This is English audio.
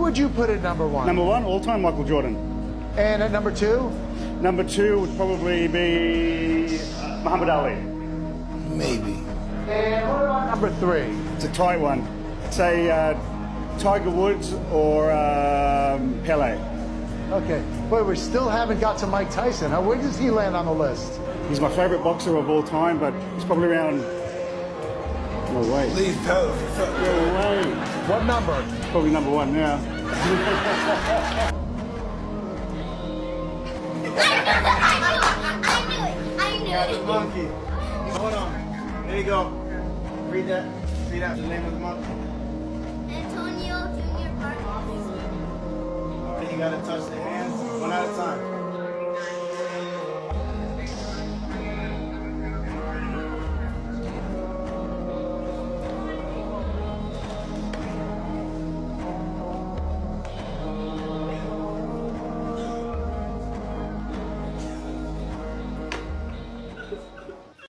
Who would you put at number one? Number one, all-time Michael Jordan. And at number two? Number two would probably be Muhammad Ali. Maybe. And what about number three? It's a tight one. Say Tiger Woods or Pele. Okay. Wait, we still haven't got to Mike Tyson. Where does he land on the list? He's my favorite boxer of all time, but he's probably around... No way. Leave Pele. No way. What number? Probably number one now. I knew Got it. the monkey. Hold on. There you go. Read that. Read out the name of the monkey. Antonio Junior Parker. All right, you gotta touch the hands one at a time.